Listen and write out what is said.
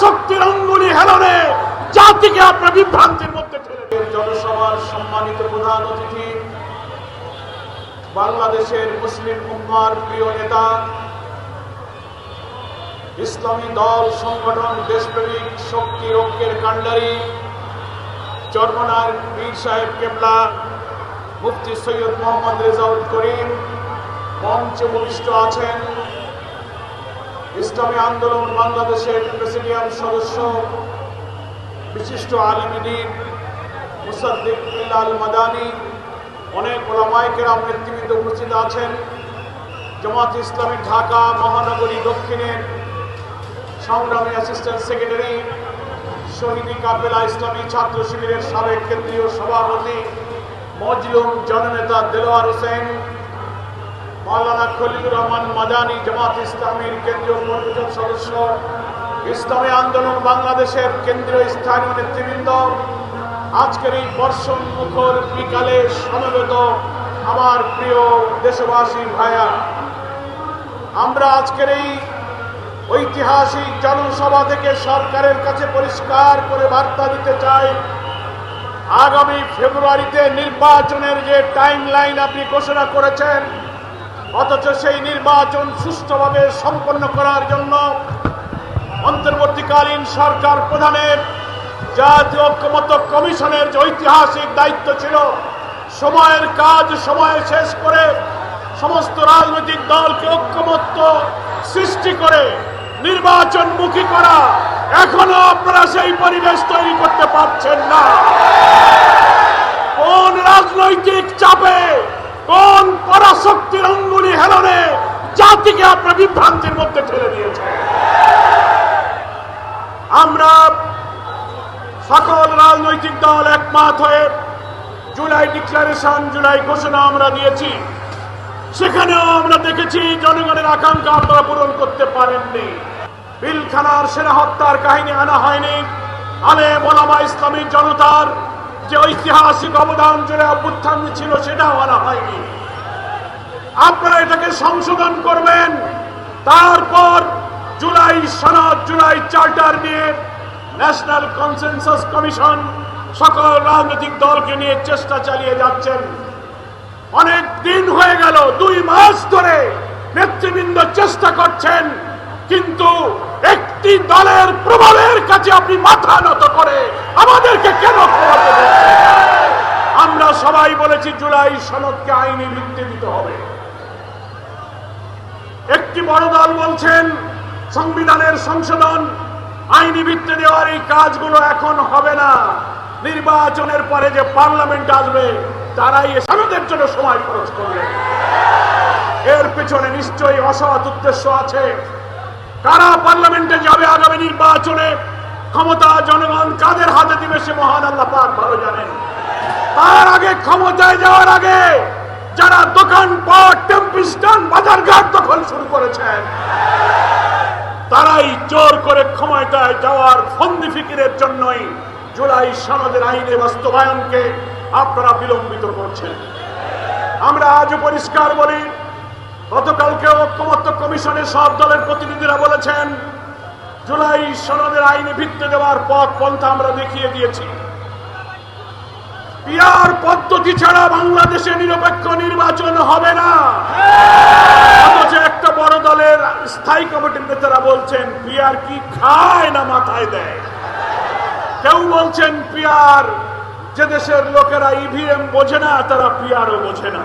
পরাশক্তির অঙ্গুলি হেলনে জাতিকে আপনার বিভ্রান্তির মধ্যে ঠেলে দেন। জনসভার সম্মানিত প্রধান অতিথি, বাংলাদেশের মুসলিম উম্মার প্রিয় নেতা, ইসলামী দল সংগঠন দেশপ্রেমিক শক্তি ঐক্যের কাণ্ডারি চরমনার পীর সাহেব কেবলা মুফতি সৈয়দ মোহাম্মদ রেজাউল করিম মঞ্চে উপবিষ্ট আছেন। ইসলামী আন্দোলন বাংলাদেশের প্রেসিডিয়াম সদস্য বিশিষ্ট আলেম দ্বীন মুসাদ্দিক বিল্লাল মাদানী, অনেক ওলামায়ে কেরাম নেতৃবৃন্দ উপস্থিত আছেন। জামাত ইসলামী ঢাকা মহানগরী দক্ষিণের সংগ্রামী অ্যাসিস্ট্যান্ট সেক্রেটারি, শহীদি কাফেলা ইসলামী ছাত্র শিবিরের সাবেক কেন্দ্রীয় সভাপতি মজলুম জননেতা দেলোয়ার হোসেন, মাওলানা খলিলুর রহমান মাদানী জামাত ইসলামীর কেন্দ্রীয় পরিষদ সদস্য, ইসলামী আন্দোলন বাংলাদেশের কেন্দ্রীয় স্থানীয় নেতৃবৃন্দ, আজকের এই বর্ষণ মুখর বিকালে সমবেত আমার প্রিয় দেশবাসী ভাইয়া, আমরা আজকের এই ঐতিহাসিক জনসভা থেকে সরকারের কাছে পরিষ্কার করে বার্তা দিতে চাই, আগামী ফেব্রুয়ারিতে নির্বাচনের যে টাইম লাইন আপনি ঘোষণা করেছেন, অথচ সেই নির্বাচন সুষ্ঠুভাবে সম্পন্ন করার জন্য অন্তর্বর্তীকালীন সরকার প্রধানের জাতীয় ঐক্যমত্য কমিশনের যে ঐতিহাসিক দায়িত্ব ছিল, সময়ের কাজ সময়ে শেষ করে সমস্ত রাজনৈতিক দলকে ঐক্যমত্য সৃষ্টি করে নির্বাচনমুখী করা, এখনো আপনারা সেই পরিবেশ তৈরি করতে পারছেন না। কোন রাজনৈতিক চাপে, কোন পরাশক্তির অঙ্গুলি হেলনে জাতিকে আপনার বিভ্রান্তির মধ্যে ঠেলে দিয়েছে? আমরা সকল রাজনৈতিক দল একমত হয়ে জুলাই ডিক্লারেশন, জুলাই ঘোষণা আমরা দিয়েছি। সেখানেও আমরা দেখেছি জনগণের আকাঙ্ক্ষা আপনারা পূরণ করতে পারেননি। পিলখানার সেনা হত্যার কাহিনী আনা হয়নি। আলেম ওলামা ইসলামী জনতার যে ঐতিহাসিক অবদান জুড়ে অভ্যুত্থান ছিল সেটাও আনা হয়নি। আপনারা এটাকে সংশোধন করবেন, তারপর জুলাই সনদ, জুলাই চার্টার নিয়ে ন্যাশনাল কনসেনসাস কমিশন সকল রাজনৈতিক দলকে নিয়ে চেষ্টা চালিয়ে যাচ্ছেন। অনেক দিন হয়ে গেল, 2 মাস ধরে নেতৃবৃন্দ চেষ্টা করছেন, কিন্তু একটি দলের প্রভাবের কাছে আপনি মাথা নত করে আমাদেরকে কেন খোয়াতে দিচ্ছেন? আমরা সবাই বলেছি জুলাই সনদকে আইনি ভিত্তি দিতে হবে। একটি বড় দল বলছেন সংবিধানের সংশোধন, আইনি ভিত্তি দেওয়ার এই কাজগুলো এখন হবে না, নির্বাচনের পরে যে পার্লামেন্ট আসবে তারাই এ সনদের জন্য সময় খরচ করবে। এর পেছনে নিশ্চয়ই অসৎ উদ্দেশ্য আছে। কারা পার্লামেন্টে যাবে আগামী নির্বাচনে, ক্ষমতা জনগণ কাদের হাতে দিবে সে মহান আল্লাহ পাক ভালো জানেন। তার আগে, ক্ষমতায় যাওয়ার আগে যারা দোকানপাট, টেম্পু স্ট্যান্ড, বাজারঘাট দখল শুরু করেছেন, তারাই জোর করে ক্ষমতায় যাওয়ার ফন্দি ফিকিরের জন্যই জুলাই সনদের আইনে বাস্তবায়নকে আপনারা বিলম্বিত করছেন। আমরা আজও পরিষ্কার বলি, গতকালকে ঐক্যমত্য কমিশনের সব দলের প্রতিনিধিরা বলেছেন জুলাই সনদের আইনে ভিত্তি দেওয়ার পথ পন্থা আমরা দেখিয়ে দিয়েছি। পিআর পদ্ধতি ছাড়া বাংলাদেশে নিরপেক্ষ নির্বাচন হবে না। অথচ একটা বড় দলের স্থায়ী কমিটির নেতারা বলছেন পিআর কি খায় না মাথায় দেয়। কেউ বলছেন পিআর, যে দেশের লোকেরা ইভিএম বোঝে না তারা পিআরও বোঝে না।